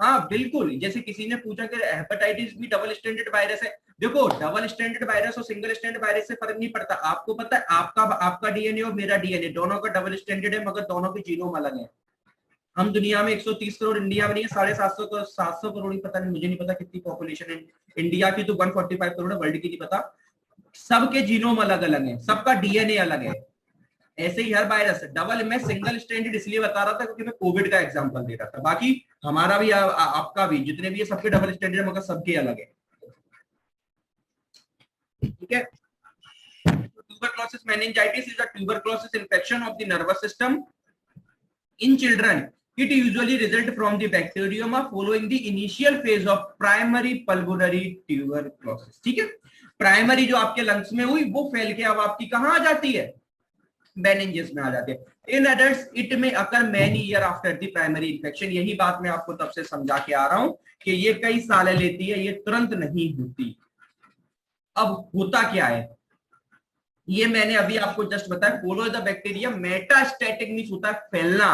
हाँ बिल्कुल, जैसे किसी ने पूछा कि हेपेटाइटिस भी डबल स्टैंडर्ड वायरस है। देखो, डबल स्टैंडर्ड वायरस और सिंगल स्टैंडर्ड वायरस से फर्क नहीं पड़ता। आपको पता है, आपका आपका डीएनए और मेरा डीएनए दोनों का डबल स्टैंडर्ड है, मगर दोनों के जीनोम अलग है। हम दुनिया में 130 करोड़, इंडिया में नहीं है 750 करोड़, 700 करोड़ ही पता नहीं, मुझे नहीं पता कितनी पॉपुलेशन है इंडिया की, तो 145 करोड़ है, वर्ल्ड की नहीं पता। सबके जीनोम अलग अलग है, सबका डीएनए अलग है। ऐसे ही हर वायरस डबल, मैं सिंगल स्टैंडर्ड इसलिए बता रहा था क्योंकि मैं कोविड का एग्जांपल दे रहा था। बाकी हमारा भी आपका भी, जितने भी है सबके डबल स्टैंडर्ड, मगर सबके अलग है। ठीक है। Tuberculosis meningitis is a tuberculosis infection of the nervous system in children. It usually results from the bacterium following the initial phase of primary pulmonary tuberculosis. ठीक है। प्राइमरी जो आपके लंग्स में हुई, वो फैल के अब आपकी कहां आ जाती है, मेनिंजेस में आ जाती है। इन एडल्ट्स इट में occur many year after the primary infection. यही बात मैं आपको तब से समझा के आ रहा हूं कि ये कई साल लेती है, ये तुरंत नहीं होती। अब होता क्या है, ये मैंने अभी आपको जस्ट बताया, follow the bacteria. Metastatic means होता है फैलना,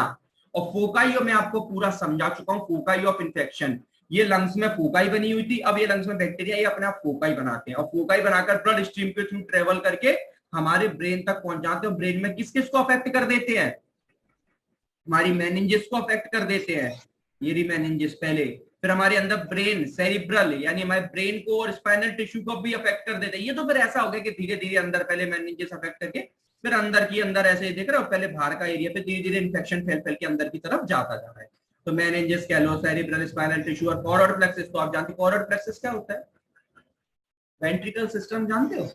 और फोकाई मैं आपको पूरा समझा चुका हूं, फोकाई ऑफ इन्फेक्शन। ये लंग्स में फोकाई बनी हुई थी, अब ये लंग्स में बैक्टीरिया ये अपने आप फोकाई बनाते हैं, और फोकाई बनाकर ब्लड स्ट्रीम के थ्रू ट्रेवल करके हमारे ब्रेन तक पहुंच जाते हैं। ब्रेन में किस किस को अफेक्ट कर देते हैं, हमारी मेनिंजेस को अफेक्ट कर देते हैं, ये री मेनिंजेस पहले। फिर हमारे अंदर ब्रेन सेरिब्रल, यानी हमारे ब्रेन को और स्पाइनल टिश्यू को भी अफेक्ट कर देते हैं। ये तो फिर ऐसा हो गया कि धीरे धीरे अंदर पहले मेनिंजेस अफेक्ट करके, फिर अंदर की अंदर ऐसे देख रहे हो, पहले बाहर का एरिया पे धीरे धीरे इन्फेक्शन फैल फैल के अंदर की तरफ जाता जा रहा है। तो मेनिंजेस कह लो, सेरिब्रल, स्पाइनल टिश्यू, और कॉर्ड प्लेक्सिस। तो आप जानते, कॉर्ड प्लेक्सिस क्या होता है, वेंट्रिकल सिस्टम जानते हो।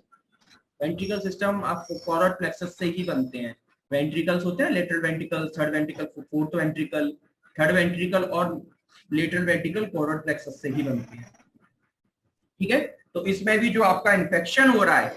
वेंट्रिकल सिस्टम आप कॉर्ड प्लेक्सस से ही बनते हैं। वेंट्रिकल्स होते हैं, lateral ventricle, third ventricle, fourth ventricle, third ventricle और लेटरल वेंट्रिकल कॉर्ड प्लेक्सस से ही बनते हैं। ठीक है। तो इसमें भी जो आपका इन्फेक्शन हो रहा है,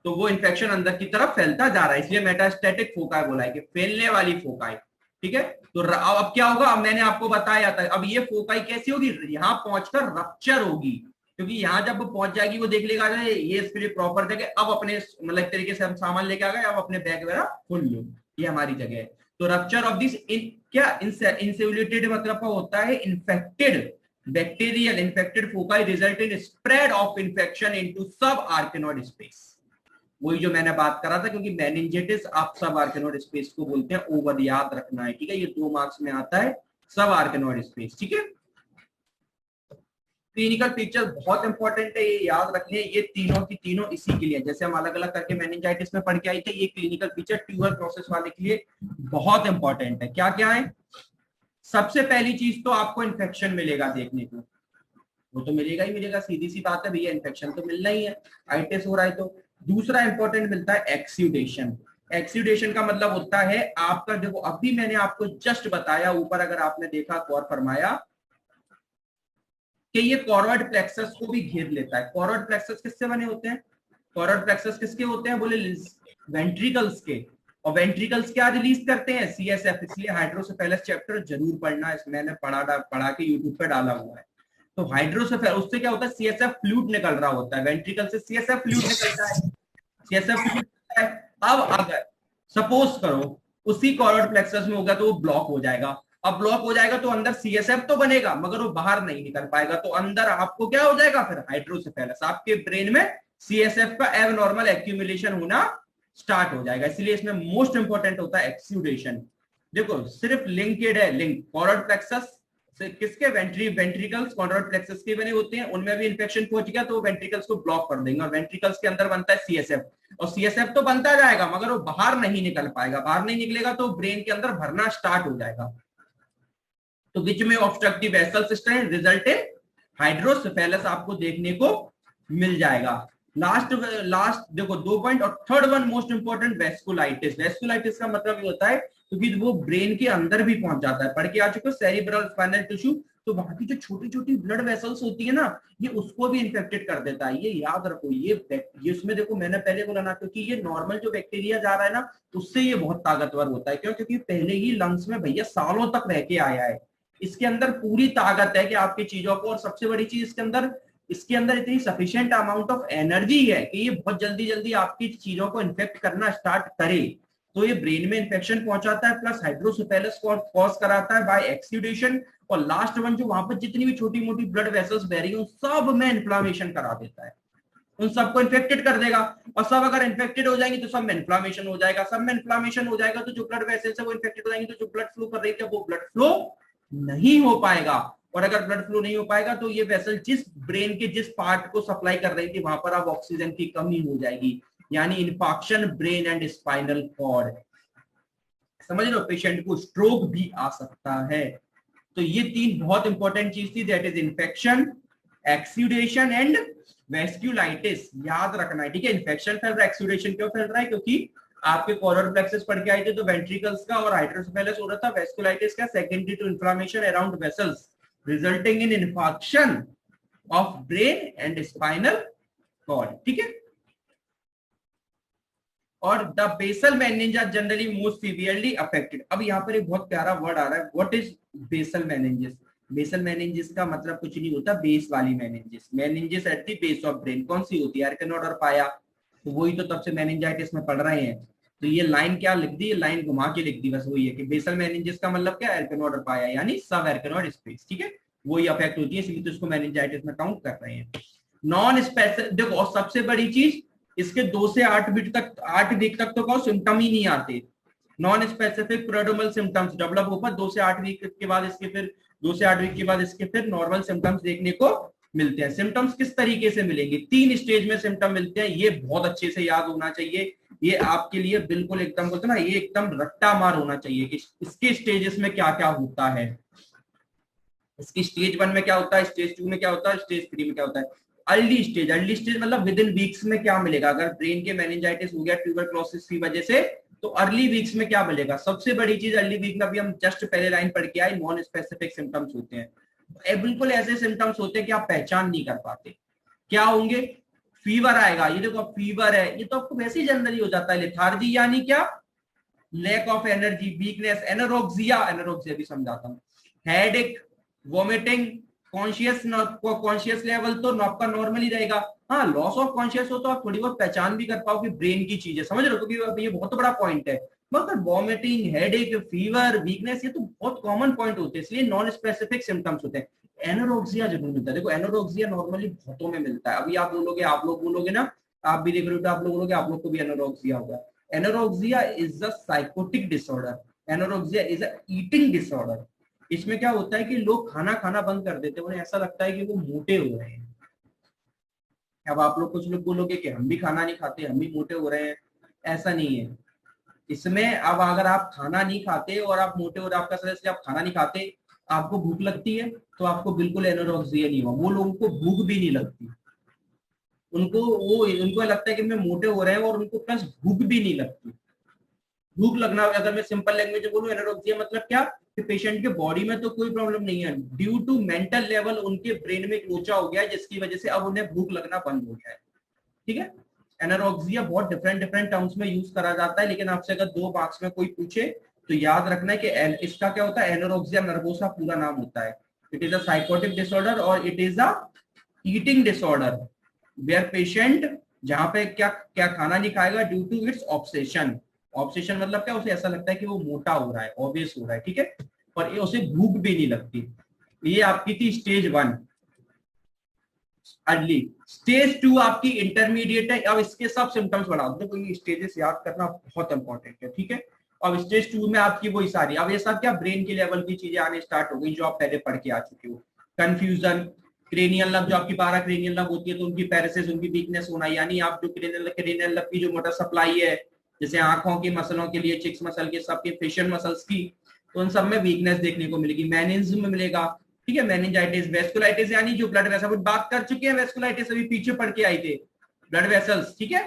तो वो इन्फेक्शन अंदर की तरफ फैलता जा रहा है, इसलिए मेटास्टैटिक फोकाई बोला है कि फैलने वाली फोकाई। ठीक है। तो अब क्या होगा, अब मैंने आपको बताया था, अब ये फोकाई कैसी होगी, यहां पहुंचकर रप्चर होगी, क्योंकि यहां जब पहुंच जाएगी वो देख लेगा ये इसके लिए प्रॉपर जगह, अब अपने मतलब तरीके से हम सामान लेके आ गए, अब अपने बैग वगैरह खोल लो, ये हमारी जगह है। तो रप्चर ऑफ दिस इन क्या इंसिविलेटेड मतलब होता है infected bacterial infected foci result in spread of infection into subarachnoid space. वही जो मैंने बात करा था, क्योंकि मेनिंजाइटिस आप सब आर्केनोइड स्पेस को बोलते हैं, ओवर याद रखना है। ठीक है, ये 2 मार्क्स में आता है, सब आर्केनोइड स्पेस। ठीक है। क्लिनिकल फीचर बहुत इंपॉर्टेंट है, ये याद रखने, ये तीनों की तीनों इसी के लिए, जैसे हम अलग अलग करके मेनिंजाइटिस में पढ़ के आए थे, ये क्लिनिकल फीचर ट्यूबरक्लोसिस वाले के लिए बहुत इंपॉर्टेंट है। क्या क्या है, सबसे पहली चीज तो आपको इन्फेक्शन मिलेगा देखने को, वो तो मिलेगा ही मिलेगा, सीधी सी बात है भैया, इन्फेक्शन तो मिलना ही है, आइटिस हो रहा है तो। दूसरा इंपॉर्टेंट मिलता है एक्सीडेशन। एक्सीडेशन का मतलब होता है आपका, देखो अभी मैंने आपको जस्ट बताया ऊपर, अगर आपने देखा गौर फरमाया कि ये कॉर्ड प्लेक्सस को भी घेर लेता है। कॉर्ड प्लेक्सस किससे बने होते हैं, कॉर्ड प्लेक्सस किसके होते हैं, बोले वेंट्रिकल्स के। और वेंट्रिकल्स क्या रिलीज करते हैं, सीएसएफ। इसलिए हाइड्रोसेफेलस चैप्टर जरूर पढ़ना, इसमें मैंने पढ़ा के यूट्यूब पे डाला हुआ है। तो हाइड्रोसेफेलस, उससे क्या होता है, सीएसएफ फ्लूइड निकल रहा होता है, वेंट्रिकल से सीएसएफ फ्लूइड निकलता है, सीएसएफ फ्लूइड निकलता है। अब अगर सपोज करो उसी कॉर्ड प्लेक्सस में होगा तो वो ब्लॉक हो जाएगा। अब ब्लॉक हो जाएगा तो अंदर सीएसएफ तो बनेगा, मगर वो बाहर नहीं निकल पाएगा, तो अंदर आपको क्या हो जाएगा, फिर हाइड्रोसेफेलस, आपके ब्रेन में सीएसएफ का एबनॉर्मल एक्यूमुलेशन होना स्टार्ट हो जाएगा। इसलिए इसमें मोस्ट इंपॉर्टेंट होता है एक्सूडेशन। देखो सिर्फ लिंकेड है, लिंक कॉर्ड प्लेक्सस से किसके, वेंट्रिकल्स कॉर्ड प्लेक्सस के बने होते हैं, उनमें भी इन्फेक्शन पहुंच गया तो वेंट्रिकल्स को ब्लॉक कर देंगे, और वेंट्रिकल्स के अंदर बनता है सीएसएफ, और सीएसएफ तो बनता जाएगा मगर वो बाहर नहीं निकल पाएगा, बाहर नहीं निकलेगा तो ब्रेन के अंदर भरना स्टार्ट हो जाएगा। तो विच में obstructive vessel system result in hydrocephalus आपको देखने को मिल जाएगा। लास्ट देखो 2 पॉइंट, और third one most important vasculitis. Vasculitis का मतलब ये होता है क्योंकि वो ब्रेन के अंदर भी पहुंच जाता है, पढ़ के आ चुके हो सेरिब्रल स्पाइनल टिश्यू, तो वहां की जो छोटी छोटी ब्लड वेसल्स होती है ना, ये उसको भी इन्फेक्टेड कर देता है, ये याद रखो। ये उसमें देखो मैंने पहले बोला ना, क्योंकि ये नॉर्मल जो बैक्टीरिया जा रहा है ना, उससे ये बहुत ताकतवर होता है। क्यों, क्योंकि पहले ही लंग्स में भैया सालों तक रह के आया है, इसके अंदर पूरी ताकत है कि आपकी चीजों को, और सबसे बड़ी चीज इसके अंदर इतनी सफिशिएंट अमाउंट ऑफ एनर्जी है कि ये बहुत जल्दी जल्दी आपकी चीजों को इन्फेक्ट करना स्टार्ट करे। तो ये ब्रेन में इन्फेक्शन पहुंचाता है, प्लस हाइड्रोसेफेलस को कॉज कराता है बाय एक्सीडेशन, और लास्ट वन जो वहां पर जितनी भी छोटी मोटी ब्लड वेसल्स बह रही है सब में इन्फ्लामेशन करा देता है, उन सबको इन्फेक्टेड कर देगा, और सब अगर इन्फेक्टेड हो जाएंगे तो सब में इन्फ्लामेशन हो जाएगा, सब में इन्फ्लामेशन हो जाएगा तो जो ब्लड वेसल्स है वो इन्फेक्टेड हो जाएंगे, तो जो ब्लड फ्लो कर रही थी वो ब्लड फ्लो नहीं हो पाएगा, और अगर ब्लड फ्लो नहीं हो पाएगा तो ये वेसल जिस ब्रेन के जिस पार्ट को सप्लाई कर रही थी वहां पर अब ऑक्सीजन की कमी हो जाएगी, यानी infarction brain and spinal cord. समझ लो, पेशेंट को स्ट्रोक भी आ सकता है। तो ये तीन बहुत इंपॉर्टेंट चीज थी, that is infection, exudation and vasculitis. याद रखना है, ठीक है। इन्फेक्शन फैल रहा है, एक्सीडेशन क्यों फैल रहा है? क्योंकि आपके कॉलर प्लेक्सस पढ़ के आए थे तो वेंट्रिकल्स का और हाइड्रोसेफेलस हो रहा था, वेस्क्यूलाइटिस का secondary to inflammation around vessels resulting in infection of brain and spinal cord, ठीक है। और the basal meninges generally most severely affected. अब यहाँ पर एक बहुत प्यारा वर्ड आ रहा है, what is basal meningitis? Basal meningitis का मतलब कुछ नहीं होता, बेस वाली meningitis, meningitis at the base of brain. कौन सी होती है? आर्कनोड और पाया, तो वही तो तब से मेनिंजाइटिस में पढ़ रहे हैं। तो ये लाइन क्या लिख दी, लाइन घुमा के लिख दी, बस वही है कि बेसल मेनिंजिस का मतलब क्या, आर्कनोड और पाया यानी सब आर्कनोड स्पेस, ठीक है, वही अफेक्ट होती है, इसलिए तो इसको मेनिंजाइटिस में काउंट कर रहे हैं। नॉन स्पेसिफिक, देखो और सबसे बड़ी चीज, इसके 2 से 8 वीक तक, 8 वीक तक तो कहो सिम्टम ही नहीं आते। Non specific prodromal symptoms develop होकर 2 से 8 वीक के बाद इसके फिर 2 से 8 वीक के बाद इसके फिर नॉर्मल सिम्टम्स देखने को मिलते हैं। सिम्टम्स किस तरीके से मिलेंगे? 3 स्टेज में सिम्टम मिलते हैं, ये बहुत अच्छे से याद होना चाहिए, ये आपके लिए बिल्कुल एकदम बोलते ना, ये एकदम रट्टा मार होना चाहिए कि इसके स्टेजेस में क्या क्या होता है। इसकी स्टेज 1 में क्या होता है, स्टेज 2 में क्या होता है, स्टेज 3 में क्या होता है। अर्ली स्टेज मतलब विद इन वीक्स में क्या मिलेगा? अगर ब्रेन के मेनिंजाइटिस हो गया ट्यूबरक्लोसिस की वजह से, तो अर्ली वीक्स में क्या मिलेगा? सबसे बड़ी चीज अर्ली वीक में, अभी हम जस्ट पहले लाइन पढ़ के आए, नॉन स्पेसिफिक सिम्टम्स होते हैं। बिल्कुल ऐसे सिम्टम्स होते हैं कि आप पहचान नहीं कर पाते क्या होंगे। फीवर आएगा, ये देखो फीवर है, ये तो आपको वैसे ही जनरली हो जाता है। लेथार्जी यानी क्या? Lack of energy, weakness. Anorexia, anorexia भी समझाता हूँ। हेडेक, वोमिटिंग, कॉन्शियस लेवल तो आपका नॉर्मली रहेगा। हाँ, लॉस ऑफ कॉन्शियस हो तो आप थोड़ी बहुत पहचान भी कर पाओगे ब्रेन की चीजें, समझ रहे हो, क्योंकि ये बहुत बड़ा पॉइंट है। मगर वॉमिटिंग, हेडेक, फीवर, वीकनेस, ये तो बहुत कॉमन पॉइंट होते हैं, इसलिए नॉन स्पेसिफिक सिम्टम्स होते हैं। एनोरेक्सिया जरूर मिलता है। देखो एनोरेक्सिया नॉर्मली बहुतों में मिलता है। अभी आप बोलोगे, आप लोग बोलोगे ना, आप भी देख रहे हो तो आप लोग बोलोगे आप लोग को भी एनोरेक्सिया होगा। Anorexia is a psychotic disorder, anorexia is a eating disorder. इसमें क्या होता है कि लोग खाना खाना बंद कर देते हैं, उन्हें ऐसा लगता है कि वो मोटे हो रहे हैं। अब आप लोग कुछ लोग बोलोगे कि हम भी खाना नहीं खाते, हम भी मोटे हो रहे हैं, ऐसा नहीं है। इसमें अब अगर आप खाना नहीं खाते और आप मोटे हो रहे, आपका सदस्य आप खाना नहीं खाते, आपको भूख लगती है, तो आपको बिल्कुल एनोरेक्सिया नहीं हुआ। वो लोगों को भूख भी नहीं लगती, उनको लगता है कि मैं मोटे हो रहे हैं, और उनको प्लस भूख भी नहीं लगती। भूख लगना, अगर मैं सिंपल लैंग्वेज में बोलूं, एनोरेक्सिया मतलब क्या, कि पेशेंट के बॉडी में तो कोई प्रॉब्लम नहीं है, ड्यू टू मेंटल लेवल उनके ब्रेन में एक लोचा हो गया है, जिसकी वजह से अब उन्हें भूख लगना बंद हो गया है, ठीक है। एनोरेक्सिया बहुत डिफरेंट डिफरेंट टर्म्स में यूज करा जाता है, लेकिन आपसे अगर 2 मार्क्स में कोई पूछे तो याद रखना है कि इसका क्या होता है, एनोरेक्सिया नर्वोसा पूरा नाम होता है। It is a psychotic disorder और it is a eating disorder where patient, जहां पे क्या क्या खाना नहीं खाएगा due to its obsession. Obsession मतलब क्या, उसे ऐसा लगता है कि वो मोटा हो रहा है, ऑब्वियस हो रहा है, ठीक है, और ये उसे भूख भी नहीं लगती। ये आपकी थी स्टेज 1 अर्ली। स्टेज 2 आपकी इंटरमीडिएट है। अब इसके सब सिम्टम्स बढ़ा दो, देखो ये स्टेजेस याद करना बहुत इंपॉर्टेंट है, ठीक है। अब स्टेज 2 में आपकी वही सारी, अब ये सब क्या ब्रेन के लेवल की चीजें आने स्टार्ट हो गई जो आप पहले पढ़ के आ चुके हो। कंफ्यूजन, क्रेनियल नर्व, जो आपकी 12 क्रेनियल नर्व होती है तो उनकी पैरासिस, उनकी वीकनेस होना, यानी आप जो क्रेनियल नर्व की जो मोटर सप्लाई है, जैसे आंखों की मसलों के लिए चिक्स मसल के, सबके फेशियल मसल्स की, तो उन सब में वीकनेस देखने को मिलेगी। मेनिंज्म में मिलेगा, ठीक है, मेनिंजाइटिस, वेस्कुलाइटिस यानी जो ब्लड वेसल, बात कर चुके हैं वेस्कुलाइटिस, अभी पीछे पढ़ के आई थे, ब्लड वेसल्स, ठीक है।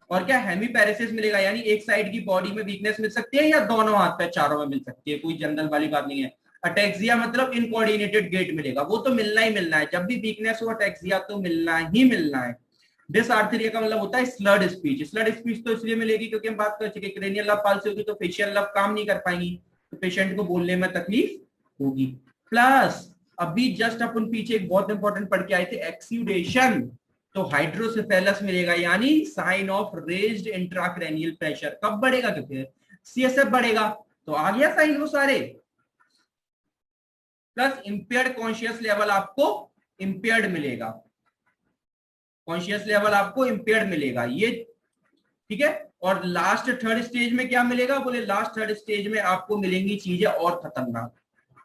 और क्या, हेमीपैरेसिस मिलेगा, यानी एक साइड की बॉडी में वीकनेस मिल सकती है या दोनों हाथ पे चारों में मिल सकती है, कोई जनरल वाली बात नहीं है। अटैक्सिया मतलब इनकोऑर्डिनेटेड गेट मिलेगा, वो तो मिलना ही मिलना है, जब भी वीकनेस हो अटैक्सिया तो मिलना ही मिलना है। डिसआर्थरिया का मतलब होता है स्लर्ड स्पीच। स्लर्ड स्पीच तो इसलिए मिलेगी क्योंकि हम बात कर चुके, क्रेनियल नर्व पाल्सी होगी तो फेशियल नर्व काम नहीं कर पाएंगी, तो पेशेंट को बोलने में तकलीफ होगी। प्लस अभी जस्ट अपन पीछे एक बहुत इंपॉर्टेंट पढ़ के आए थे, एक्सीडेशन, तो हाइड्रोसेफेलस मिलेगा, यानी sign of raised intracranial pressure. कब बढ़ेगा? क्योंकि CSF बढ़ेगा, तो आ गया साइन वो सारे। प्लस इंपेयर्ड कॉन्शियस लेवल आपको इंपेयर्ड मिलेगा, कॉन्शियस लेवल आपको इंपेयर्ड मिलेगा ये, ठीक है। और लास्ट थर्ड स्टेज में क्या मिलेगा, बोले लास्ट थर्ड स्टेज में आपको मिलेंगी चीजें और खतरनाक,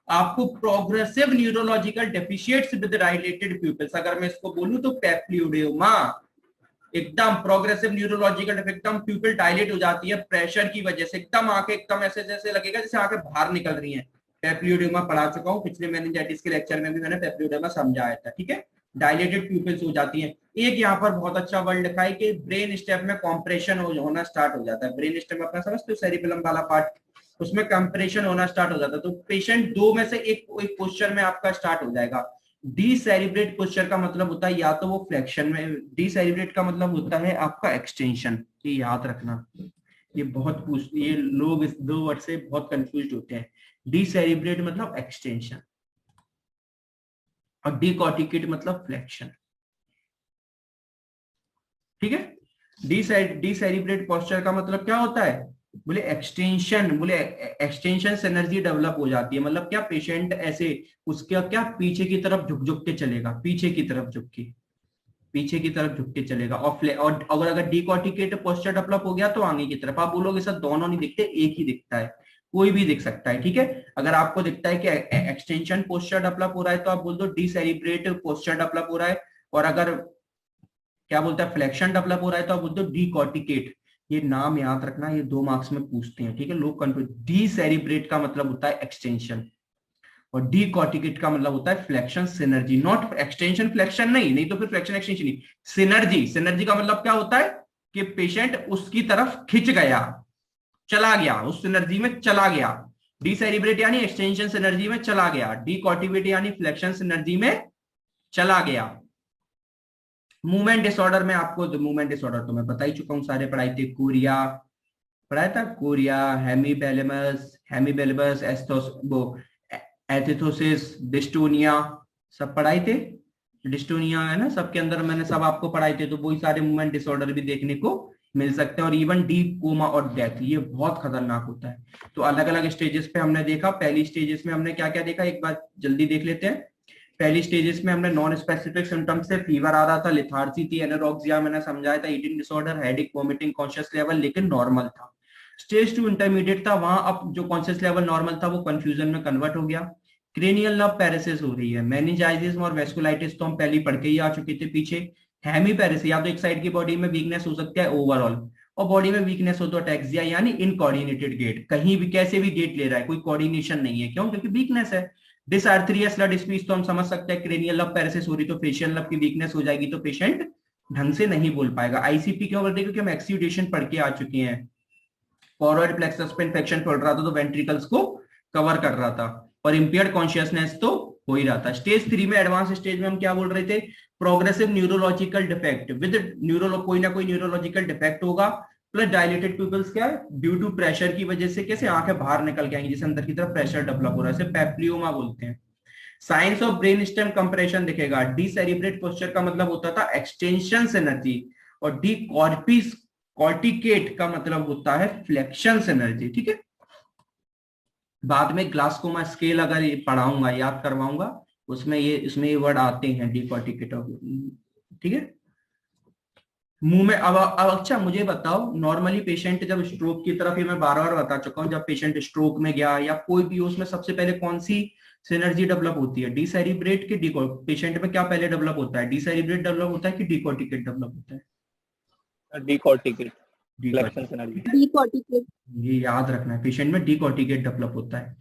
आपको progressive neurological deficits with dilated pupils. अगर मैं इसको बोलूं तो पेप्लियोडियोमा, एकदम प्रोग्रेसिव न्यूरोलॉजिकल एकदम प्यूपिल डायलेट हो जाती है प्रेशर की वजह से, एकदम आंखें एकदम ऐसे जैसे लगेगा जैसे आंखें बाहर निकल रही हैं। पेप्लियोडियोमा पढ़ा चुका हूं पिछले मेनिंजाइटिस के लेक्चर में भी, मैंने पेप्लियोडियोमा समझाया था, ठीक है। डायलेटेड प्यूपिल्स हो जाती हैं। एक यहाँ पर बहुत अच्छा वर्ड लिखा है कि ब्रेन स्टेम में कॉम्प्रेशन होना स्टार्ट हो जाता है। ब्रेन स्टेम अपना समझते हो, सेरिबेलम वाला पार्ट, उसमें कंप्रेशन होना स्टार्ट हो जाता है। तो पेशेंट दो में से एक पोस्चर में आपका स्टार्ट हो जाएगा। डीसेरिब्रेट पोस्चर का मतलब होता है या तो वो फ्लेक्शन में, डीसेरिब्रेट का मतलब होता है आपका एक्सटेंशन। ये याद रखना, ये बहुत ये लोग इस दो वर्ड से बहुत कंफ्यूज होते हैं। डीसेरिब्रेट मतलब एक्सटेंशन और डीकॉर्टिकेट मतलब फ्लेक्शन, ठीक है। डीसेरिब्रेट पोस्चर का मतलब क्या होता है, बोले एक्सटेंशन, बोले एक्सटेंशन से एनर्जी डेवलप हो जाती है। मतलब क्या, पेशेंट ऐसे उसका क्या पीछे की तरफ झुक झुक के चलेगा, पीछे की तरफ झुक के, पीछे की तरफ झुक के चलेगा। और अगर डीकॉर्टिकेट पोस्चर डेवलप हो गया तो आगे की तरफ। आप बोलोगे सर दोनों नहीं दिखते, एक ही दिखता है, कोई भी दिख सकता है, ठीक है। अगर आपको दिखता है कि एक्सटेंशन पोस्चर डेवलप हो रहा है तो आप बोल दो डीसेरिब्रेट पोस्चर डेवलप हो रहा है। और अगर क्या बोलता है फ्लेक्शन डेवलप हो रहा है तो आप बोलते हो डीकॉर्टिकेट। ये नाम याद रखना, ये 2 मार्क्स में पूछते हैं, ठीक है। लोग कंफ्यूज, डीसेरिब्रेट का मतलब होता है एक्सटेंशन और डीकॉर्टिकेट का मतलब होता है flexion synergy, not extension flexion नहीं तो फिर फ्लेक्शन एक्सटेंशन नहीं, सिनर्जी। सिनर्जी का मतलब क्या होता है कि पेशेंट उसकी तरफ खिंच गया, चला गया, उस सिनर्जी में चला गया। डीसेरिब्रेट यानी एक्सटेंशन सिनर्जी में चला गया, डीकॉर्टिकेट यानी फ्लेक्शन सिनर्जी में चला गया। मूवमेंट डिसऑर्डर में आपको, मूवमेंट डिसऑर्डर तो मैं बता ही चुका हूं, सारे पढ़ाई थे। कोरिया पढ़ाया था, कोरिया, हेमीबेलेमस एस्थोस, वो एथिथोसिस, डिस्टोनिया, सब पढ़ाई थे। डिस्टोनिया है ना सबके अंदर, मैंने सब आपको पढ़ाए थे। तो वही सारे मूवमेंट डिसऑर्डर भी देखने को मिल सकते हैं। और इवन डीप कोमा और डेथ, ये बहुत खतरनाक होता है। तो अलग अलग स्टेजेस पे हमने देखा। पहली स्टेजेस में हमने क्या क्या देखा, एक बार जल्दी देख लेते हैं। पहली स्टेजेस में हमने नॉन स्पेसिफिक सिम्टम्स से फीवर आ रहा था, लिथार्जी थी, एनोरेक्सिया मैंने समझाया था, eating disorder, headache, vomiting, conscious level लेकिन नॉर्मल था। स्टेज 2 इंटरमीडिएट था, वहां अब जो कॉन्शियस लेवल नॉर्मल था वो कंफ्यूजन में कन्वर्ट हो गया। क्रेनियल नर्व पैरेसिस हो रही है, मेनिंजाइटिस और वेस्कुलाइटिस तो हम पहले पढ़ के ही आ चुके थे पीछे। हेमीपैरेसिस, या तो एक साइड की बॉडी में वीकनेस हो सकता है ओवरऑल, और बॉडी में वीकनेस हो तो अटैक्सिया यानी इनकोऑर्डिनेटेड गेट, कहीं भी कैसे भी गेट ले रहा है, कोई कोऑर्डिनेशन नहीं है, क्यों, क्योंकि वीकनेस है। डिसआर्थरिया स्लड स्पीच तो हम समझ सकते हैं, क्रेनियल नर्व पैरेसिस हो रही तो फेशियल नर्व की वीकनेस हो जाएगी तो पेशेंट ढंग से नहीं बोल पाएगा। आईसीपी क्यों करते हैं, क्योंकि हम एक्सीडेशन पढ़ के आ चुके हैं। फॉरवर्ड प्लेक्सस पे इंफेक्शन फैल रहा था तो वेंट्रिकल्स को कवर कर रहा था, और इंपेयर्ड कॉन्शियसनेस तो हो ही रहा था। स्टेज 3 में, एडवांस स्टेज में हम क्या बोल रहे थे, प्रोग्रेसिव न्यूरोलॉजिकल डिफेक्ट विद कोई ना कोई न्यूरोलॉजिकल डिफेक्ट होगा, प्लस डायलेटेड प्यूपिल्स, क्या है, ड्यू टू प्रेशर की वजह से कैसे आंखें बाहर निकल के आएंगी, जैसे अंदर की तरफ प्रेशर डेवलप हो रहा है, इसे पेप्लियोमा बोलते हैं। Science of brain stem compression दिखेगा। डीसेरिब्रेट पोस्चर का मतलब होता था एक्सटेंशन एनर्जी, और डी कॉर्टिकेट का मतलब होता है फ्लेक्शन एनर्जी, ठीक है। बाद में ग्लासकोमा स्केल अगर पढ़ाऊंगा, याद करवाऊंगा, उसमें ये वर्ड आते हैं, डीकॉर्टिकेट, ठीक है। मुंह में अब अच्छा मुझे बताओ, नॉर्मली पेशेंट जब स्ट्रोक की तरफ, ये मैं बार बार बता चुका हूं, जब पेशेंट स्ट्रोक में गया या कोई भी, उसमें सबसे पहले कौन सी सिनर्जी डेवलप होती है, डीसेरिब्रेट की पेशेंट में क्या पहले डेवलप होता है, डीसेरिब्रेट डेवलप होता है कि डीकॉर्टिकेट डेवलप होता है? डीकॉर्टिकेट, फ्लेक्शन एनर्जी, डीकॉर्टिकेट। ये याद रखना है, पेशेंट में डीकॉर्टिकेट डेवलप होता है,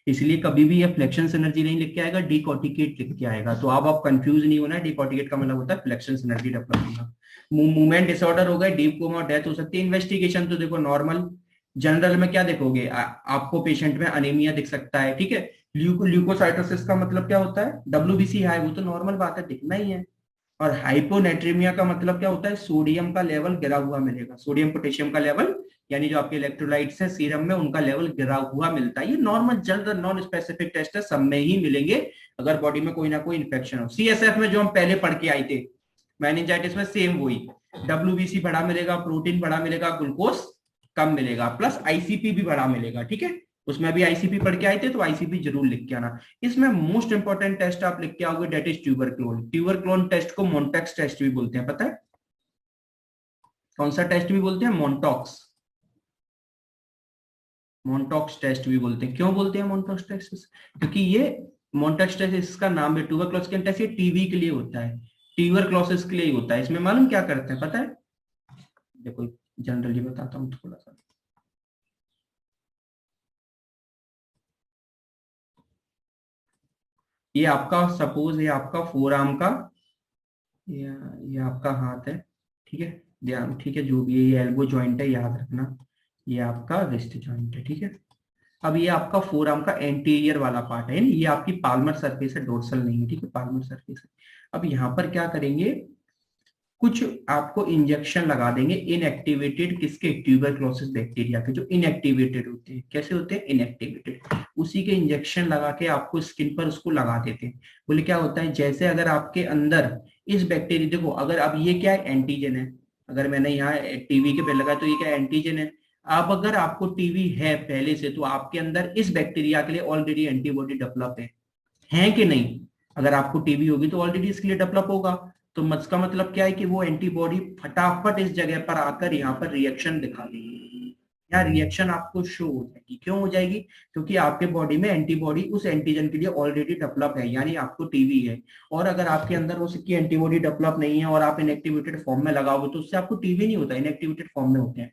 इसलिए कभी भी ये फ्लेक्शन एनर्जी नहीं लिख के आएगा, डीकॉर्टिकेट लिख के आएगा। तो आप कंफ्यूज नहीं होना, डीकॉर्टिकेट का मतलब होता है फ्लेक्शन एनर्जी डेवलप होगा। मूवमेंट डिसऑर्डर हो गए, डीप कोमा, डेथ हो सकती है। इन्वेस्टिगेशन तो देखो नॉर्मल, जनरल में क्या देखोगे, आपको पेशेंट में अनीमिया दिख सकता है, ठीक है। ल्यूकोसाइटोसिस का मतलब क्या होता है, WBC हाई, वो तो नॉर्मल बात है, दिखना ही है। और हाइपोनेट्रीमिया का मतलब क्या होता है, सोडियम का लेवल गिरा हुआ मिलेगा, सोडियम पोटेशियम का लेवल, यानी जो आपके इलेक्ट्रोलाइट्स है सीरम में, उनका लेवल गिरा हुआ मिलता है। ये normal general non specific test है, सब में ही मिलेंगे अगर बॉडी में कोई ना कोई इन्फेक्शन हो। CSF में जो हम पहले पढ़ के आए थे मेनिंजाइटिस में, सेम वही, WBC बड़ा मिलेगा, प्रोटीन बड़ा मिलेगा, ग्लूकोज कम मिलेगा, प्लस आईसीपी भी बड़ा मिलेगा। ठीक है, उसमें भी आईसीपी पढ़ के आए थे, तो आईसीपी जरूर लिख के आना। इसमें मोस्ट इंपॉर्टेंट टेस्ट आप लिख के आओगे, डेट इज ट्यूबरक्लोन। ट्यूबरक्लोन टेस्ट को मोन्टेक्स टेस्ट भी बोलते हैं, पता है कौन सा टेस्ट भी बोलते हैं? मोन्टॉक्स, मोन्टॉक्स टेस्ट भी बोलते हैं। क्यों बोलते हैं मोन्टॉक्स टेस्ट? क्योंकि ये मोन्टॉक्स टेस्ट, इसका नाम है ट्यूबरक्लोसिस टेस्ट, ये टीबी के लिए होता है, ट्यूबरक्लोसिस के लिए ही होता है। इसमें मालूम क्या करते हैं पता है? देखो जनरली बताता हूँ थोड़ा सा। ये आपका सपोज, ये आपका फोर आर्म का, ये आपका हाथ है, ठीक है, ध्यान, ठीक है, जो भी है, ये एल्बो जॉइंट है, याद रखना, ये आपका रिस्ट जॉइंट है। ठीक है, अब ये आपका फोर आर्म का एंटीरियर वाला पार्ट है, ये आपकी पाल्मर सरफेस है, डोर्सल नहीं है। ठीक है, पाल्मर सरफेस है। अब यहाँ पर क्या करेंगे, कुछ आपको इंजेक्शन लगा देंगे इनएक्टिवेटेड, किसके? ट्यूबरक्लोसिस बैक्टीरिया के, जो इनएक्टिवेटेड होते हैं। कैसे होते हैं? इनएक्टिवेटेड। उसी के इंजेक्शन लगा के आपको स्किन पर उसको लगा देते हैं। बोले क्या होता है, जैसे अगर आपके अंदर इस बैक्टीरिया, देखो अगर अब ये क्या है? एंटीजन है। अगर मैंने यहाँ टीवी के पे लगाया तो ये क्या? एंटीजन है। अब अगर आपको टीवी है पहले से, तो आपके अंदर इस बैक्टीरिया के लिए ऑलरेडी एंटीबॉडी डेवलप है कि नहीं? अगर आपको टीबी होगी तो ऑलरेडी इसके लिए डेवलप होगा। तो इसका मतलब क्या है कि वो एंटीबॉडी फटाफट इस जगह पर आकर यहाँ पर रिएक्शन दिखा देगी, या रिएक्शन आपको शो हो जाएगी। क्यों हो जाएगी? क्योंकि आपके बॉडी में एंटीबॉडी उस एंटीजन के लिए ऑलरेडी डेवलप है, यानी आपको टीबी है। और अगर आपके अंदर उसकी एंटीबॉडी डेवलप नहीं है और आप इनएक्टिवेटेड फॉर्म में लगाओगे, तो उससे आपको टीबी नहीं होता, इनएक्टिवेटेड फॉर्म में होते हैं।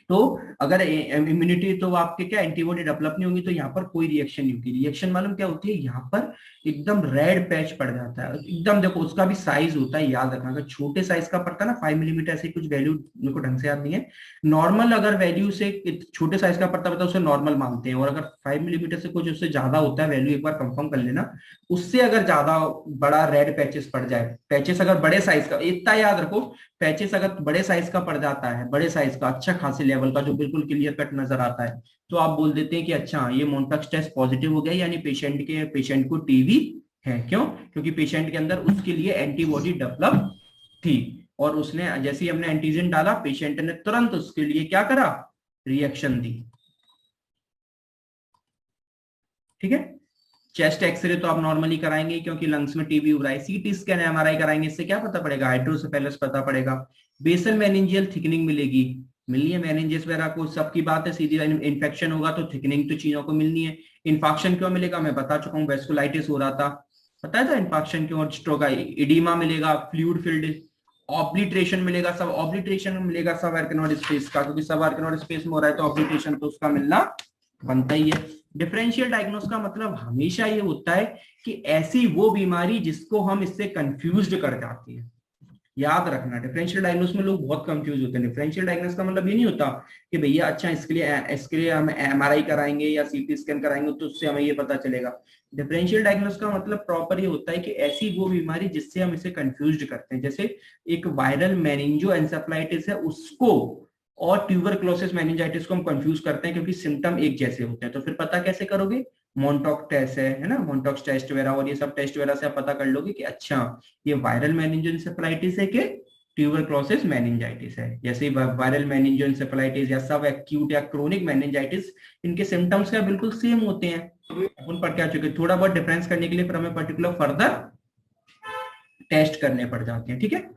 तो अगर इम्यूनिटी, तो आपके क्या एंटीबॉडी डेवलप नहीं होगी, तो यहाँ पर कोई रिएक्शन नहीं होगी। रिएक्शन मालूम क्या होती है? यहाँ पर एकदम रेड पैच पड़ जाता है एकदम। देखो उसका भी साइज होता है, याद रखना। अगर छोटे साइज का पड़ता है ना, 5 मिलीमीटर, ऐसे कुछ वैल्यू मेरे को ढंग से याद नहीं है, नॉर्मल अगर वैल्यू से छोटे साइज का पड़ता है उसे नॉर्मल मानते हैं। और अगर 5 मिलीमीटर से कुछ उससे ज्यादा होता है वैल्यू, एक बार कंफर्म कर लेना, उससे अगर ज्यादा बड़ा रेड पैचेस पड़ जाए, पैचेस अगर बड़े साइज का, इतना याद रखो, पैचेस अगर बड़े साइज का पड़ जाता है, बड़े साइज का, अच्छा खासी लेवल का, जो बिल्कुल क्लियर कट नजर आता है, तो आप बोल देते हैं कि अच्छा ये मोन्टॉक्स टेस्ट पॉजिटिव हो गया, यानी पेशेंट को टीबी है। क्यों? क्योंकि पेशेंट के अंदर उसके लिए एंटीबॉडी डेवलप थी, और उसने जैसे ही हमने एंटीजन डाला, पेशेंट ने तुरंत उसके लिए क्या करा? रिएक्शन दी। ठीक है, चेस्ट एक्सरे तो आप नॉर्मली कराएंगे क्योंकि लंग्स में टीबी हो रहा है। सीटी स्कैन, एमआरआई कराएंगे, इससे क्या पता पड़ेगा? हाइड्रोसेफेलस पता पड़ेगा। बेसल मेनिंजियल थिकनिंग मिलेगी, मिलनी है मेनिंजेस वगैरह को, सबकी बात है सीधी। इन्फेक्शन होगा तो थिकनिंग तो चीजों को मिलनी है। इन्फेक्शन क्यों मिलेगा? मैं बता चुका हूँ, वेस्कुलाइटिस हो रहा था, पता है था इन्फेक्शन क्यों? स्ट्रोक, इडीमा मिलेगा, फ्लूइड फिल्ड, ऑब्लिट्रेशन मिलेगा, सब ऑब्लिट्रेशन मिलेगा सब आर्कनोड स्पेस का, क्योंकि सब आर्कनोड स्पेस में हो रहा है, तो ऑब्लिट्रेशन तो उसका मिलना बनता ही है। डिफरेंशियल डायग्नोस का मतलब हमेशा ये होता है कि ऐसी वो बीमारी जिसको हम इससे कंफ्यूज्ड कर जाते हैं। याद रखना, डिफरेंशियल डायग्नोस में लोग बहुत कंफ्यूज होते हैं। डिफरेंशियल डायग्नोस का मतलब ये नहीं होता कि भैया अच्छा इसके लिए हम एमआरआई कराएंगे या सीटी स्कैन कराएंगे तो उससे हमें ये पता चलेगा। डिफरेंशियल डायग्नोस का मतलब प्रॉपर ये होता है कि ऐसी वो बीमारी जिससे हम इसे कंफ्यूज्ड करते हैं। जैसे एक वायरल मेनिंजो एंसेफेलाइटिस है, उसको और ट्यूबरक्लोसिस मेनिंजाइटिस को हम कंफ्यूज करते हैं क्योंकि सिम्टम एक जैसे होते हैं। तो फिर पता कैसे करोगे? मोन्टॉक टेस्ट है ना, मोन्टॉक्स टेस्ट वगैरह और ये सब टेस्ट वगैरह से आप पता कर लोगे कि अच्छा ये वायरल मेनिंजोएंसेफेलाइटिस है कि ट्यूबरक्लोसिस मेनिंजाइटिस है। जैसे वायरल मेनिंजोएंसेफेलाइटिस या सब एक्यूट या क्रोनिक मेनिंजाइटिस, इनके सिम्टम्स क्या बिल्कुल सेम होते हैं। अपन पढ़ के आ चुके, थोड़ा बहुत डिफरेंस करने के लिए फिर हमें पर्टिकुलर फर्दर टेस्ट करने पड़ जाते हैं। ठीक है,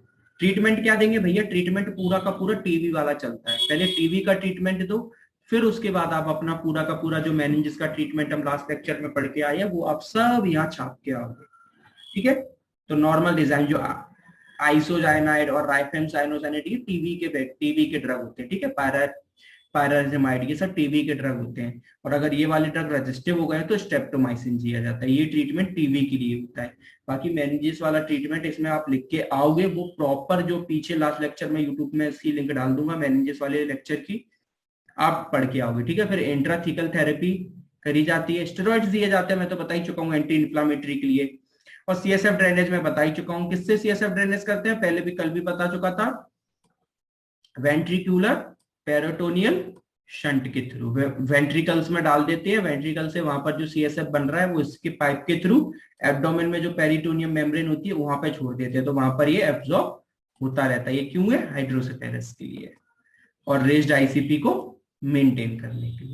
ट्रीटमेंट क्या देंगे भैया? ट्रीटमेंट पूरा का पूरा टीबी वाला चलता है। पहले टीबी का ट्रीटमेंट दो, फिर उसके बाद आप अपना पूरा का पूरा जो मेनिंजेस का ट्रीटमेंट हम लास्ट लेक्चर में पढ़ के आए हैं वो आप सब यहाँ छाप के आओगे। ठीक है, तो नॉर्मल डिजाइन जो आइसोजाइनाइड और राइफेमसाइनोजाइनाइड, ये टीबी के ड्रग होते हैं। ठीक है, पायराजिमाइड, ये सब टीबी के ड्रग होते हैं। और अगर ये वाले ड्रग रजिस्टिव हो गए तो स्ट्रेप्टोमाइसिन दिया जाता है। ये ट्रीटमेंट टीबी के लिए होता है। बाकी मेनिंजेस वाला ट्रीटमेंट इसमें आप लिख के आओगे, वो प्रॉपर जो पीछे लास्ट लेक्चर में यूट्यूब में इसकी लिंक डाल दूंगा मेनिंजेस वाले लेक्चर की, आप पढ़ के आओगे। ठीक है, फिर इंट्राथिकल थेरेपी करी जाती है, स्टेरॉइड्स दिए जाते हैं, मैं तो बता ही चुका हूँ एंटी इन्फ्लामेटरी के लिए। और सीएसएफ ड्रेनेज में बता ही चुका हूँ किससे सीएसएफ ड्रेनेज करते हैं, पहले भी कल भी बता चुका था, वेंट्रिकुलर पेरिटोनियल शंट के थ्रू। वेंट्रिकल्स में डाल देते हैं, वेंट्रिकल से वहां पर जो सीएसएफ बन रहा है वो इसके पाइप के थ्रू एब्डोमेन में जो पेरिटोनियम मेम्ब्रेन होती है वहां पे छोड़ देते हैं, तो वहां पर ये एब्जॉर्ब होता रहता है। ये क्यों है? हाइड्रोसेफेलस के लिए। और रेज्ड आईसीपी को मेंटेन करने के लिए।